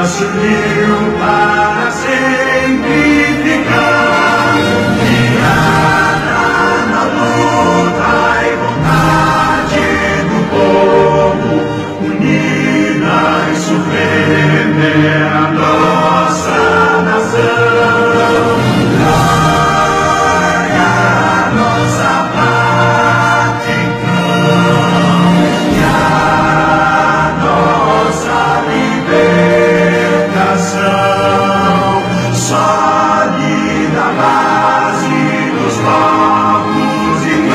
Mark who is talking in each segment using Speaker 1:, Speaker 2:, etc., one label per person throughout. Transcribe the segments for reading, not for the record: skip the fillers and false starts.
Speaker 1: mas uniu para sempre ficar, guiada na luta e vontade do povo, unida e suprema é a nossa nação. Glória à nossa pátria, e à nossa libertação, sólida base dos povos irmãos.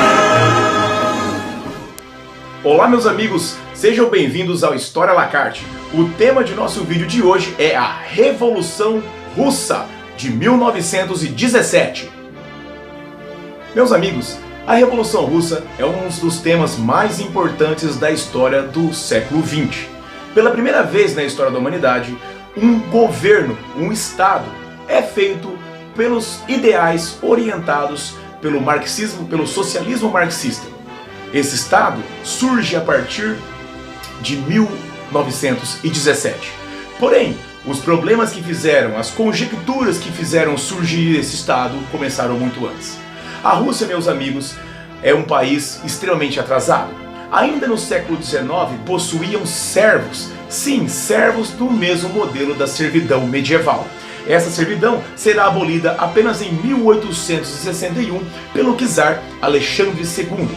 Speaker 2: Olá, meus amigos, sejam bem-vindos ao História à la carte. O tema de nosso vídeo de hoje é a Revolução Russa de 1917. Meus amigos, a Revolução Russa é um dos temas mais importantes da história do século XX. Pela primeira vez na história da humanidade, um governo, um Estado, é feito pelos ideais orientados pelo marxismo, pelo socialismo marxista. Esse Estado surge a partir de 1917. Porém, os problemas que fizeram, as conjecturas que fizeram surgir esse Estado começaram muito antes. A Rússia, meus amigos, é um país extremamente atrasado. Ainda no século XIX possuíam servos, sim, servos do mesmo modelo da servidão medieval. Essa servidão será abolida apenas em 1861 pelo czar Alexandre II.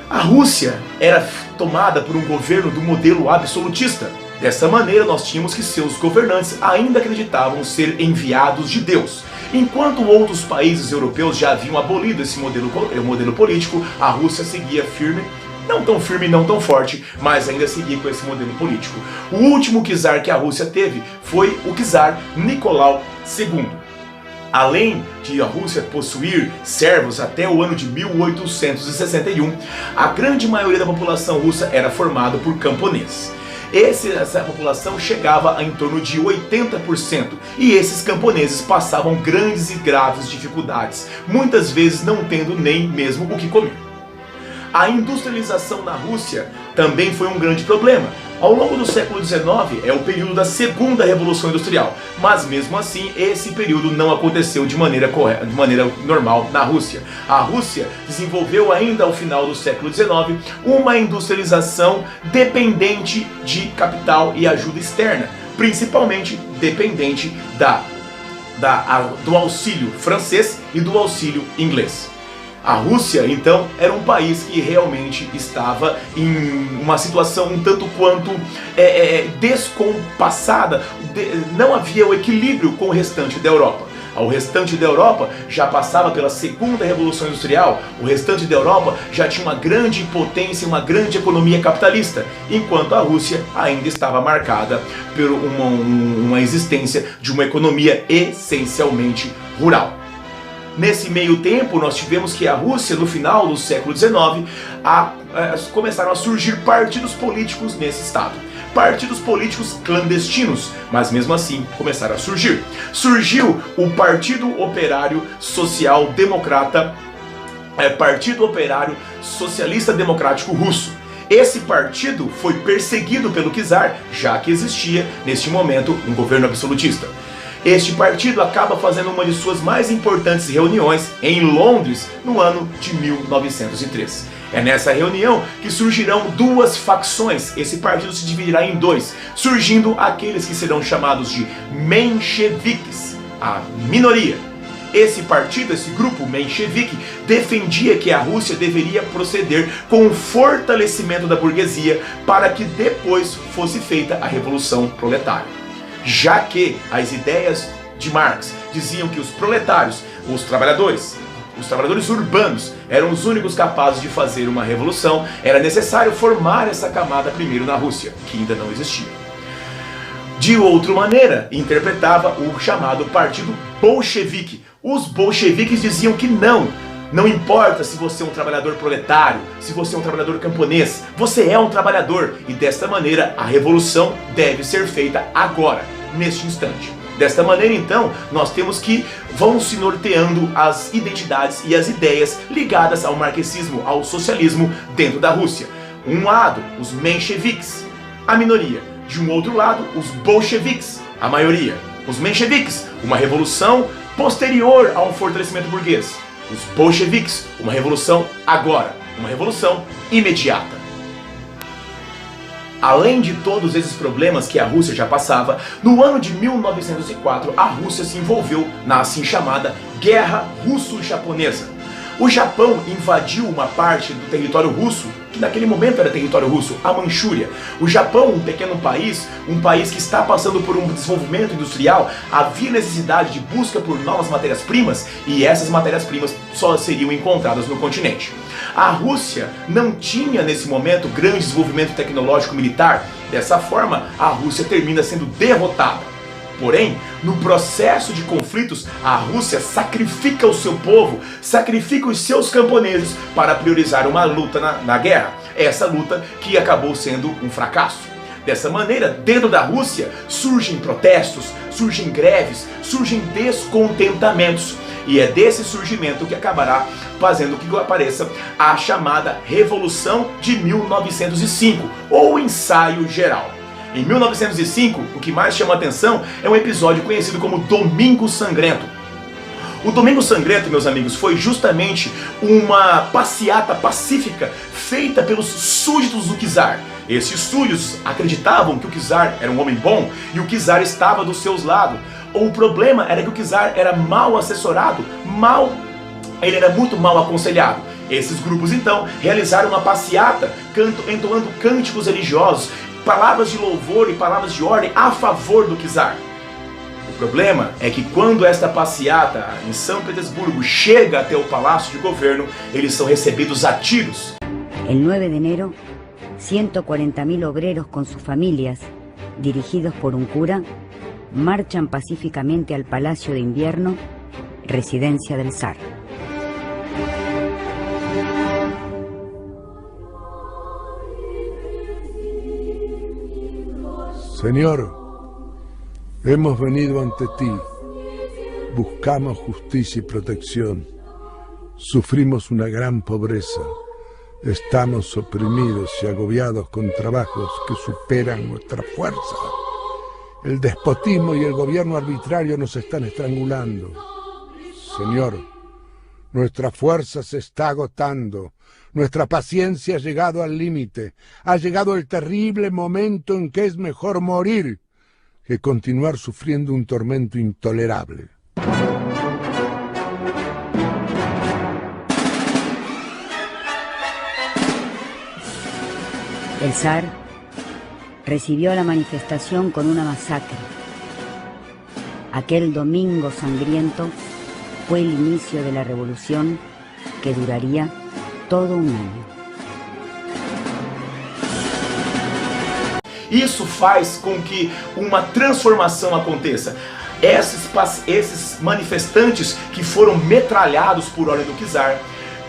Speaker 2: A Rússia era tomada por um governo do modelo absolutista. Dessa maneira, nós tínhamos que seus governantes ainda acreditavam ser enviados de Deus. Enquanto outros países europeus já haviam abolido esse modelo político, a Rússia seguia firme, não tão firme, não tão forte, mas ainda seguia com esse modelo político. O último czar que a Rússia teve foi o czar Nicolau II. Além de a Rússia possuir servos até o ano de 1861, a grande maioria da população russa era formada por camponeses. Essa população chegava a em torno de 80%, e esses camponeses passavam grandes e graves dificuldades, muitas vezes não tendo nem mesmo o que comer. A industrialização na Rússia também foi um grande problema. Ao longo do século XIX é o período da Segunda Revolução Industrial, mas mesmo assim esse período não aconteceu de maneira normal na Rússia. A Rússia desenvolveu ainda ao final do século XIX uma industrialização dependente de capital e ajuda externa, principalmente dependente do auxílio francês e do auxílio inglês. A Rússia, então, era um país que realmente estava em uma situação um tanto quanto descompassada, não havia o equilíbrio com o restante da Europa. O restante da Europa já passava pela Segunda Revolução Industrial, o restante da Europa já tinha uma grande potência, uma grande economia capitalista, enquanto a Rússia ainda estava marcada por uma existência de uma economia essencialmente rural. Nesse meio tempo, nós tivemos que a Rússia, no final do século XIX, começaram a surgir partidos políticos nesse estado. Partidos políticos clandestinos, mas mesmo assim começaram a surgir. Surgiu o Partido Operário Social Democrata, Partido Operário Socialista Democrático Russo. Esse partido foi perseguido pelo czar, já que existia, neste momento, um governo absolutista. Este partido acaba fazendo uma de suas mais importantes reuniões em Londres no ano de 1903. É nessa reunião que surgirão duas facções. Esse partido se dividirá em dois, surgindo aqueles que serão chamados de mencheviques, a minoria. Esse partido, esse grupo menchevique, defendia que a Rússia deveria proceder com o fortalecimento da burguesia para que depois fosse feita a Revolução Proletária. Já que as ideias de Marx diziam que os proletários, os trabalhadores urbanos eram os únicos capazes de fazer uma revolução, era necessário formar essa camada primeiro na Rússia, que ainda não existia. De outra maneira, interpretava o chamado Partido Bolchevique. Os bolcheviques diziam que não importa se você é um trabalhador proletário, se você é um trabalhador camponês, você é um trabalhador, e desta maneira a revolução deve ser feita agora, neste instante. Desta maneira, então, nós temos que vão se norteando as identidades e as ideias ligadas ao marxismo, ao socialismo dentro da Rússia. Um lado, os mencheviques, a minoria. De um outro lado, os bolcheviques, a maioria. Os mencheviques, uma revolução posterior a um fortalecimento burguês. Os bolcheviques, uma revolução agora, uma revolução imediata. Além de todos esses problemas que a Rússia já passava, no ano de 1904 a Rússia se envolveu na assim chamada Guerra Russo-Japonesa. O Japão invadiu uma parte do território russo, que naquele momento era território russo, a Manchúria. O Japão, um pequeno país, um país que está passando por um desenvolvimento industrial, havia necessidade de busca por novas matérias-primas e essas matérias-primas só seriam encontradas no continente. A Rússia não tinha nesse momento grande desenvolvimento tecnológico militar, dessa forma a Rússia termina sendo derrotada. Porém, no processo de conflitos, a Rússia sacrifica o seu povo, sacrifica os seus camponeses para priorizar uma luta na guerra. Essa luta que acabou sendo um fracasso. Dessa maneira, dentro da Rússia, surgem protestos, surgem greves, surgem descontentamentos. E é desse surgimento que acabará fazendo que apareça a chamada Revolução de 1905, ou Ensaio Geral. Em 1905, o que mais chama a atenção é um episódio conhecido como Domingo Sangrento. O Domingo Sangrento, meus amigos, foi justamente uma passeata pacífica feita pelos súditos do czar. Esses súditos acreditavam que o czar era um homem bom e o czar estava dos seus lados. O problema era que o czar era mal assessorado, ele era muito mal aconselhado. Esses grupos então realizaram uma passeata entoando cânticos religiosos, palavras de louvor e palavras de ordem a favor do czar. O problema é que quando esta passeata em São Petersburgo chega até o Palácio de Governo, eles são recebidos a tiros.
Speaker 3: El 9 de enero, 140.000 obreros con sus familias, dirigidos por un cura, marchan pacíficamente al Palacio de Invierno, residencia del zar.
Speaker 4: Señor, hemos venido ante ti, buscamos justicia y protección, sufrimos una gran pobreza, estamos oprimidos y agobiados con trabajos que superan nuestra fuerza. El despotismo y el gobierno arbitrario nos están estrangulando. Señor, nuestra fuerza se está agotando. Nuestra paciencia ha llegado al límite. Ha llegado el terrible momento en que es mejor morir que continuar sufriendo un tormento intolerable.
Speaker 3: El zar recibió a la manifestación con una masacre. Aquel domingo sangriento fue el inicio de la revolución que duraría todo um ano.
Speaker 2: Isso faz com que uma transformação aconteça. Esses manifestantes que foram metralhados por ordem do czar,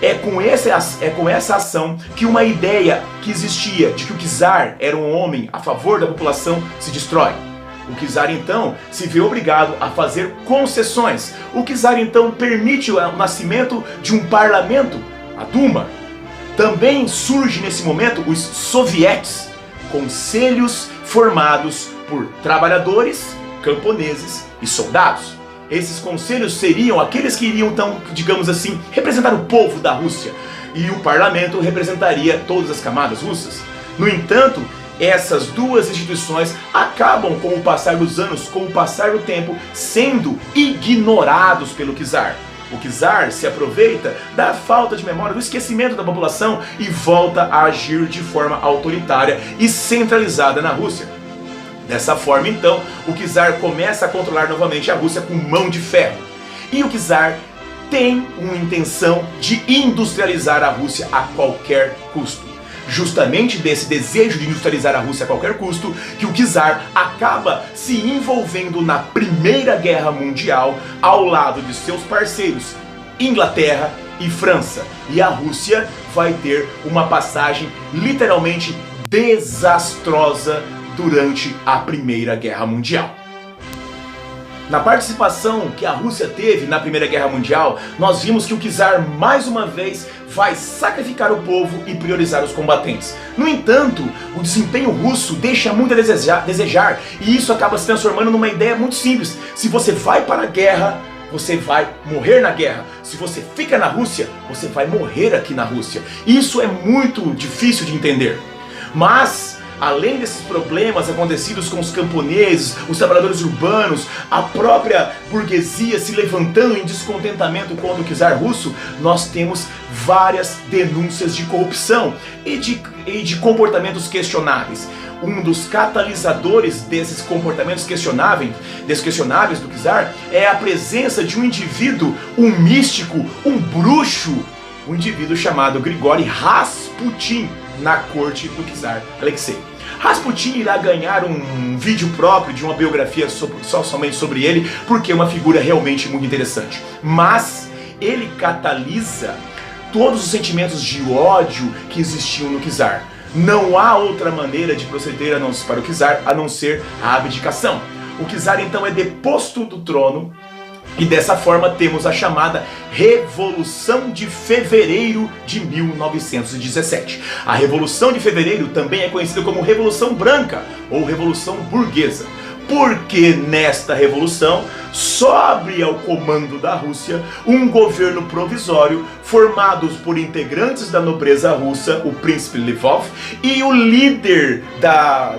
Speaker 2: é com essa ação que uma ideia que existia de que o czar era um homem a favor da população se destrói. O czar então se vê obrigado a fazer concessões. O czar então permite o nascimento de um parlamento, a Duma. Também surge nesse momento os sovietes, conselhos formados por trabalhadores, camponeses e soldados. Esses conselhos seriam aqueles que iriam então, digamos assim, representar o povo da Rússia, e o parlamento representaria todas as camadas russas. No entanto, essas duas instituições acabam, com o passar dos anos, com o passar do tempo, sendo ignorados pelo czar. O czar se aproveita da falta de memória, do esquecimento da população e volta a agir de forma autoritária e centralizada na Rússia. Dessa forma, então, o czar começa a controlar novamente a Rússia com mão de ferro. E o czar tem uma intenção de industrializar a Rússia a qualquer custo. Justamente desse desejo de industrializar a Rússia a qualquer custo, que o czar acaba se envolvendo na Primeira Guerra Mundial ao lado de seus parceiros Inglaterra e França. E a Rússia vai ter uma passagem literalmente desastrosa durante a Primeira Guerra Mundial. Na participação que a Rússia teve na Primeira Guerra Mundial, nós vimos que o czar mais uma vez vai sacrificar o povo e priorizar os combatentes. No entanto, o desempenho russo deixa muito a desejar, e isso acaba se transformando numa ideia muito simples. Se você vai para a guerra, você vai morrer na guerra. Se você fica na Rússia, você vai morrer aqui na Rússia. Isso é muito difícil de entender. Mas, além desses problemas acontecidos com os camponeses, os trabalhadores urbanos, a própria burguesia se levantando em descontentamento contra o czar russo, nós temos várias denúncias de corrupção e de comportamentos questionáveis. Um dos catalisadores desses comportamentos questionáveis do czar é a presença de um indivíduo, um místico, um bruxo, um indivíduo chamado Grigori Rasputin na corte do czar Alexei. Rasputin irá ganhar um vídeo próprio de uma biografia somente sobre ele, porque é uma figura realmente muito interessante. Mas ele catalisa todos os sentimentos de ódio que existiam no czar. Não há outra maneira de proceder para o czar a não ser a abdicação. O czar então é deposto do trono e dessa forma temos a chamada Revolução de Fevereiro de 1917. A Revolução de Fevereiro também é conhecida como Revolução Branca ou Revolução Burguesa, porque nesta revolução sobe ao comando da Rússia um governo provisório formado por integrantes da nobreza russa, o príncipe Lvov, e o líder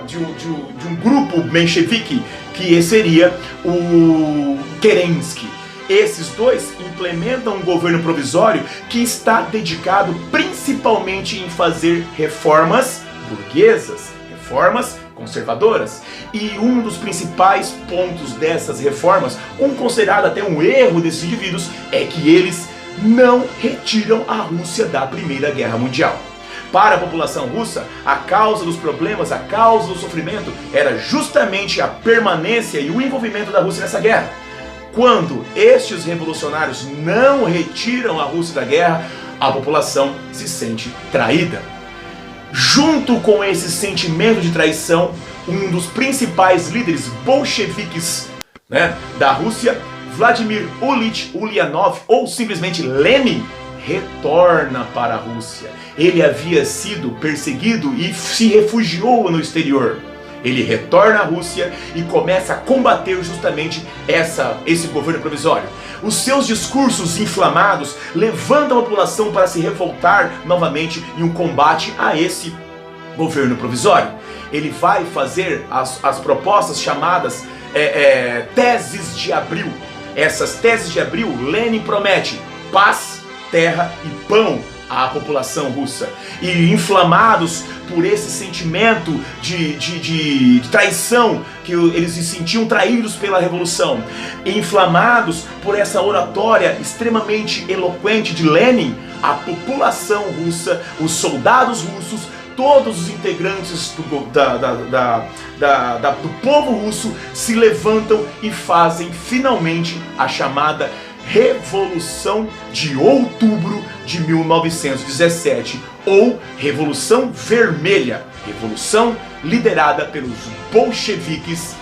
Speaker 2: de um grupo menchevique, que seria o Kerensky. Esses dois implementam um governo provisório que está dedicado principalmente em fazer reformas burguesas, reformas conservadoras. E um dos principais pontos dessas reformas, considerado até um erro desses indivíduos, é que eles não retiram a Rússia da Primeira Guerra Mundial. Para a população russa, a causa dos problemas, a causa do sofrimento era justamente a permanência e o envolvimento da Rússia nessa guerra. Quando estes revolucionários não retiram a Rússia da guerra, a população se sente traída. Junto com esse sentimento de traição, um dos principais líderes bolcheviques, da Rússia, Vladimir Ilyich Ulyanov, ou simplesmente Lenin, retorna para a Rússia. Ele havia sido perseguido e se refugiou no exterior. Ele retorna à Rússia e começa a combater justamente esse governo provisório. Os seus discursos inflamados levantam a população para se revoltar novamente em um combate a esse governo provisório. Ele vai fazer as propostas chamadas Teses de Abril. Essas Teses de Abril, Lenin promete paz, terra e pão à população russa. E inflamados por esse sentimento de traição, que eles se sentiam traídos pela revolução, inflamados por essa oratória extremamente eloquente de Lenin, a população russa, os soldados russos, todos os integrantes do povo russo se levantam e fazem finalmente a chamada Revolução de Outubro de 1917, ou Revolução Vermelha, revolução liderada pelos bolcheviques,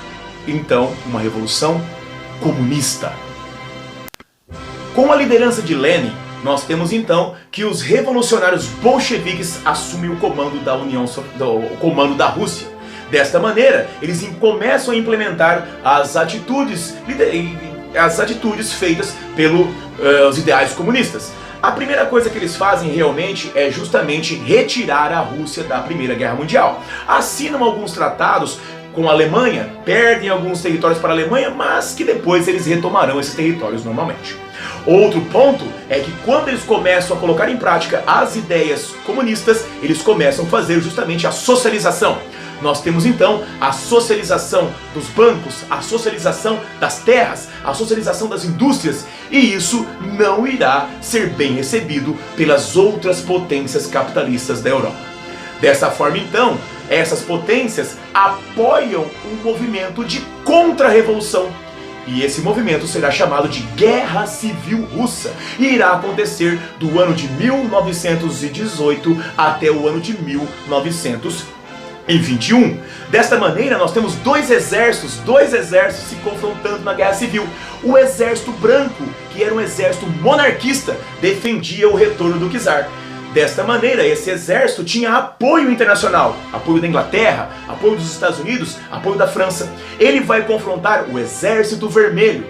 Speaker 2: então uma revolução comunista. Com a liderança de Lenin, nós temos então que os revolucionários bolcheviques assumem o comando o comando da Rússia. Desta maneira, eles começam a implementar as atitudes feitas pelos ideais comunistas. A primeira coisa que eles fazem realmente é justamente retirar a Rússia da Primeira Guerra Mundial. Assinam alguns tratados com a Alemanha, perdem alguns territórios para a Alemanha, mas que depois eles retomarão esses territórios normalmente. Outro ponto é que quando eles começam a colocar em prática as ideias comunistas, eles começam a fazer justamente a socialização. Nós temos então a socialização dos bancos, a socialização das terras, a socialização das indústrias, e isso não irá ser bem recebido pelas outras potências capitalistas da Europa. Dessa forma então, essas potências apoiam um movimento de contra-revolução, e esse movimento será chamado de Guerra Civil Russa, e irá acontecer do ano de 1918 até o ano de 1921. Desta maneira, nós temos dois exércitos se confrontando na Guerra Civil. O Exército Branco, que era um exército monarquista, defendia o retorno do czar. Desta maneira, esse exército tinha apoio internacional, apoio da Inglaterra, apoio dos Estados Unidos, apoio da França. Ele vai confrontar o Exército Vermelho,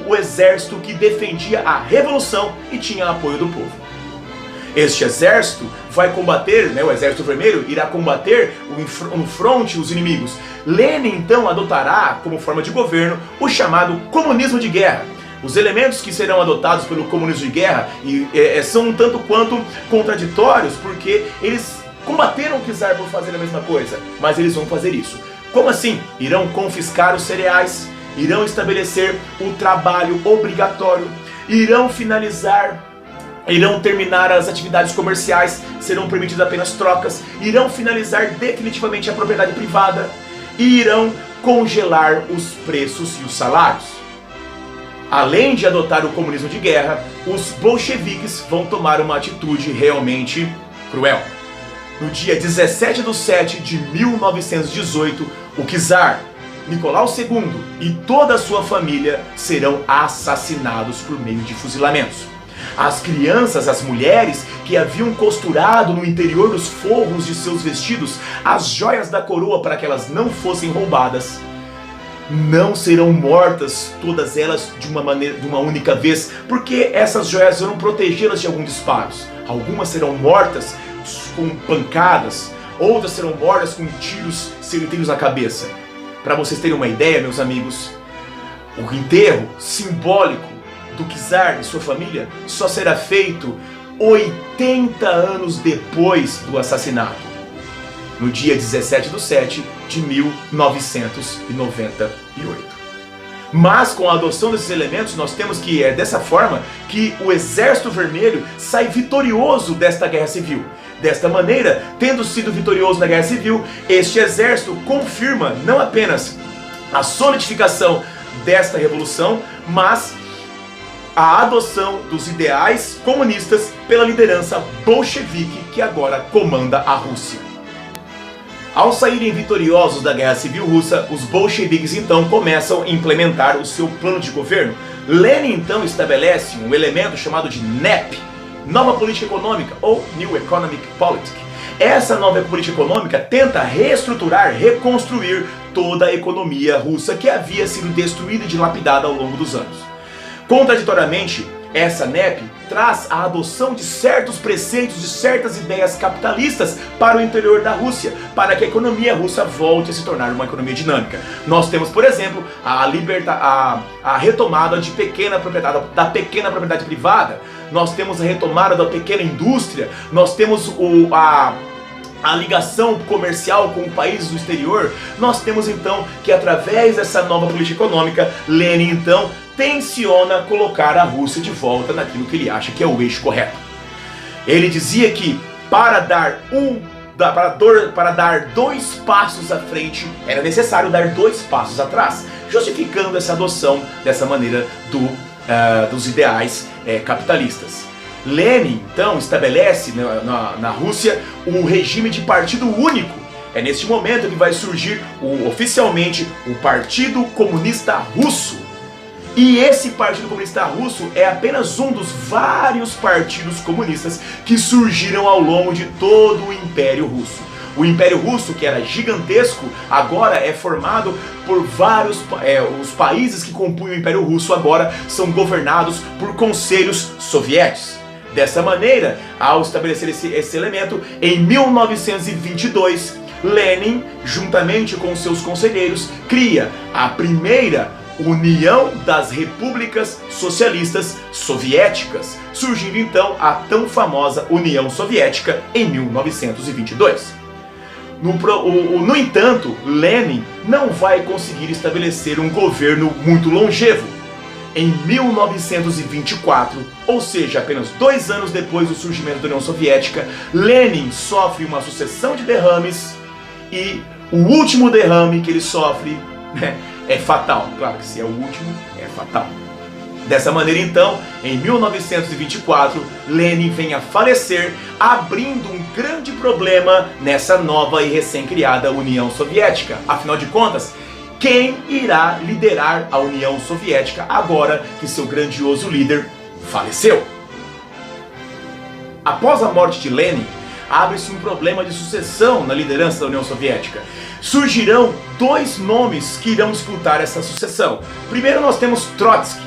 Speaker 2: o exército que defendia a revolução e tinha apoio do povo. Este exército vai combater, o Exército Vermelho irá combater no fronte os inimigos. Lenin então adotará como forma de governo o chamado comunismo de guerra. Os elementos que serão adotados pelo comunismo de guerra são um tanto quanto contraditórios, porque eles combateram o czar por fazer a mesma coisa, mas eles vão fazer isso. Como assim? Irão confiscar os cereais, irão estabelecer o trabalho obrigatório, irão terminar as atividades comerciais, serão permitidas apenas trocas, irão finalizar definitivamente a propriedade privada e irão congelar os preços e os salários. Além de adotar o comunismo de guerra, os bolcheviques vão tomar uma atitude realmente cruel. No dia 17/7/1918, o czar Nicolau II e toda a sua família serão assassinados por meio de fuzilamentos. As crianças, as mulheres que haviam costurado no interior dos forros de seus vestidos as joias da coroa para que elas não fossem roubadas, não serão mortas todas elas de uma única vez, porque essas joias vão protegê-las de alguns disparos. Algumas serão mortas com pancadas, outras serão mortas com tiros certeiros na cabeça. Para vocês terem uma ideia, meus amigos, o enterro simbólico do czar e sua família só será feito 80 anos depois do assassinato, no dia 17/7/1998. Mas com a adoção desses elementos, nós temos que é dessa forma que o Exército Vermelho sai vitorioso desta guerra civil. Desta maneira, tendo sido vitorioso na guerra civil, este exército confirma não apenas a solidificação desta revolução, mas a adoção dos ideais comunistas pela liderança bolchevique que agora comanda a Rússia. Ao saírem vitoriosos da Guerra Civil Russa, os bolcheviques então começam a implementar o seu plano de governo. Lenin então estabelece um elemento chamado de NEP, Nova Política Econômica, ou New Economic Policy. Essa nova política econômica tenta reestruturar, reconstruir toda a economia russa que havia sido destruída e dilapidada ao longo dos anos. Contraditoriamente, essa NEP traz a adoção de certos preceitos, de certas ideias capitalistas para o interior da Rússia, para que a economia russa volte a se tornar uma economia dinâmica. Nós temos, por exemplo, a retomada da pequena propriedade privada, nós temos a retomada da pequena indústria, nós temos a ligação comercial com países do exterior. Nós temos então que através dessa nova política econômica, Lenin então tenciona colocar a Rússia de volta naquilo que ele acha que é o eixo correto. Ele dizia que para dar 2 passos à frente, era necessário dar 2 passos atrás, justificando essa adoção dessa maneira dos ideais capitalistas. Lenin, então, estabelece na Rússia o regime de partido único. É neste momento que vai surgir oficialmente o Partido Comunista Russo. E esse Partido Comunista Russo é apenas um dos vários partidos comunistas que surgiram ao longo de todo o Império Russo. O Império Russo, que era gigantesco, agora é formado por vários... os países que compunham o Império Russo agora são governados por conselhos soviéticos. Dessa maneira, ao estabelecer esse elemento, em 1922, Lenin, juntamente com seus conselheiros, cria a primeira União das Repúblicas Socialistas Soviéticas, surgindo então a tão famosa União Soviética em 1922. No entanto, Lenin não vai conseguir estabelecer um governo muito longevo. Em 1924, ou seja, apenas 2 anos depois do surgimento da União Soviética, Lenin sofre uma sucessão de derrames e o último derrame que ele sofre é fatal. Claro que se é o último, é fatal. Dessa maneira, então, em 1924, Lenin vem a falecer, abrindo um grande problema nessa nova e recém-criada União Soviética. Afinal de contas, quem irá liderar a União Soviética agora que seu grandioso líder faleceu? Após a morte de Lenin, abre-se um problema de sucessão na liderança da União Soviética. Surgirão dois nomes que irão disputar essa sucessão. Primeiro nós temos Trotsky.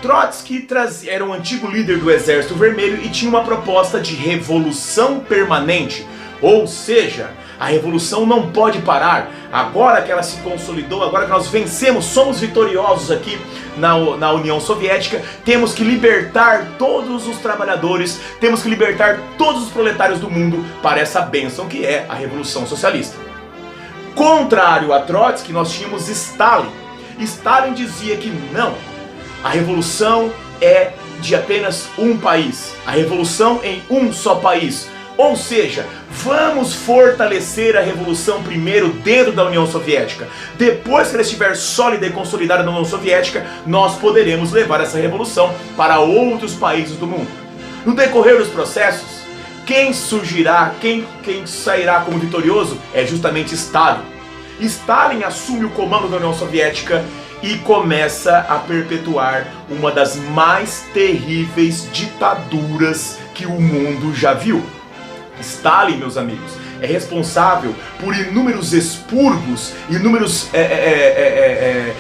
Speaker 2: Trotsky era um antigo líder do Exército Vermelho e tinha uma proposta de revolução permanente. Ou seja, a revolução não pode parar. Agora que ela se consolidou, agora que nós vencemos, somos vitoriosos aqui na União Soviética, temos que libertar todos os trabalhadores, temos que libertar todos os proletários do mundo para essa bênção que é a Revolução Socialista. Contrário a Trotsky, nós tínhamos Stalin. Stalin dizia que não, a revolução é de apenas um país, a revolução em um só país. Ou seja, vamos fortalecer a revolução primeiro dentro da União Soviética. Depois que ela estiver sólida e consolidada na União Soviética, nós poderemos levar essa revolução para outros países do mundo. No decorrer dos processos, quem surgirá, quem sairá como vitorioso é justamente Stalin. Stalin assume o comando da União Soviética e começa a perpetuar uma das mais terríveis ditaduras que o mundo já viu. Stalin, meus amigos, é responsável por inúmeros expurgos, inúmeros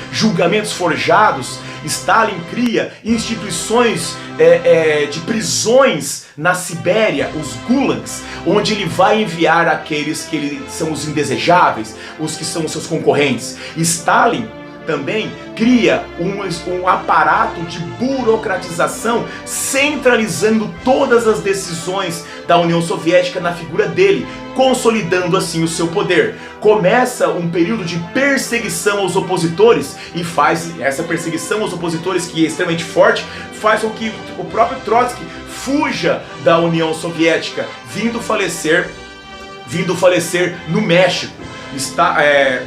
Speaker 2: julgamentos forjados. Stalin cria instituições de prisões na Sibéria, os gulags, onde ele vai enviar aqueles que são os indesejáveis, os que são os seus concorrentes. Stalin também cria um aparato de burocratização, centralizando todas as decisões da União Soviética na figura dele, consolidando assim o seu poder. Começa um período de perseguição aos opositores e faz essa perseguição aos opositores, que é extremamente forte, faz com que o próprio Trotsky fuja da União Soviética, vindo falecer no México.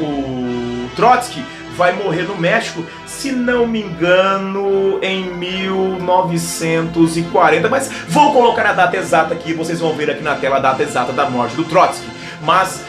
Speaker 2: O Trotsky vai morrer no México, se não me engano, em 1940, mas vou colocar a data exata aqui, vocês vão ver aqui na tela a data exata da morte do Trotsky. Mas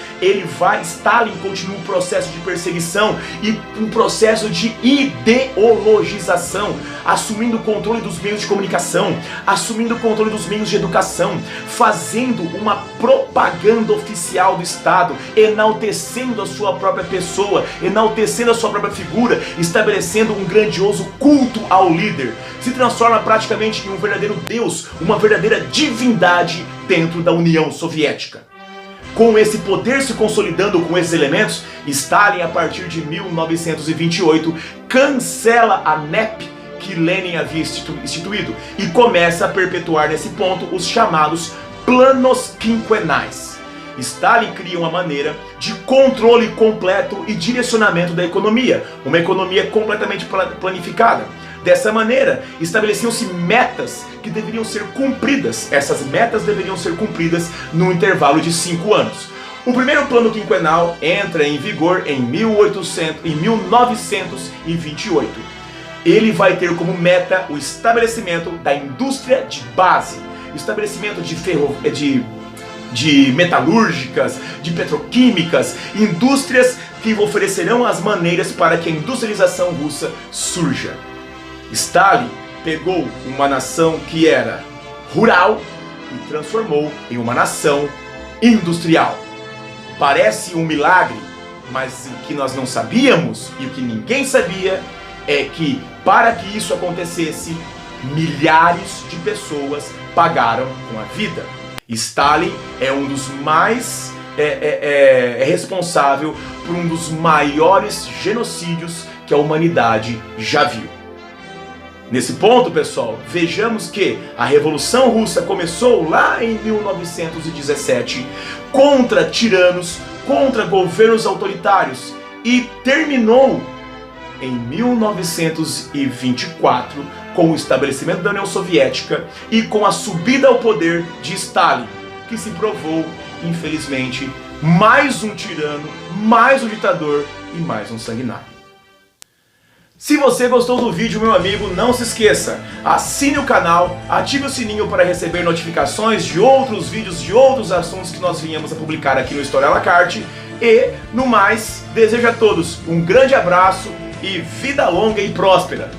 Speaker 2: Stalin continua um processo de perseguição e um processo de ideologização, assumindo o controle dos meios de comunicação, assumindo o controle dos meios de educação, fazendo uma propaganda oficial do Estado, enaltecendo a sua própria pessoa, enaltecendo a sua própria figura, estabelecendo um grandioso culto ao líder. Se transforma praticamente em um verdadeiro deus, uma verdadeira divindade dentro da União Soviética. Com esse poder se consolidando com esses elementos, Stalin, a partir de 1928, cancela a NEP que Lenin havia instituído e começa a perpetuar nesse ponto os chamados planos quinquenais. Stalin cria uma maneira de controle completo e direcionamento da economia, uma economia completamente planificada. Dessa maneira, estabeleciam-se metas que deveriam ser cumpridas. Essas metas deveriam ser cumpridas num intervalo de 5 anos. O primeiro plano quinquenal entra em vigor em 1928. Ele vai ter como meta o estabelecimento da indústria de base, estabelecimento de metalúrgicas, de petroquímicas, indústrias que oferecerão as maneiras para que a industrialização russa surja. Stalin pegou uma nação que era rural e transformou em uma nação industrial. Parece um milagre, mas o que nós não sabíamos e o que ninguém sabia é que, para que isso acontecesse, milhares de pessoas pagaram com a vida. Stalin é um dos mais responsável por um dos maiores genocídios que a humanidade já viu. Nesse ponto, pessoal, vejamos que a Revolução Russa começou lá em 1917 contra tiranos, contra governos autoritários e terminou em 1924 com o estabelecimento da União Soviética e com a subida ao poder de Stalin, que se provou, infelizmente, mais um tirano, mais um ditador e mais um sanguinário. Se você gostou do vídeo, meu amigo, não se esqueça, assine o canal, ative o sininho para receber notificações de outros vídeos, de outros assuntos que nós viemos a publicar aqui no História à la Carte. E, no mais, desejo a todos um grande abraço e vida longa e próspera.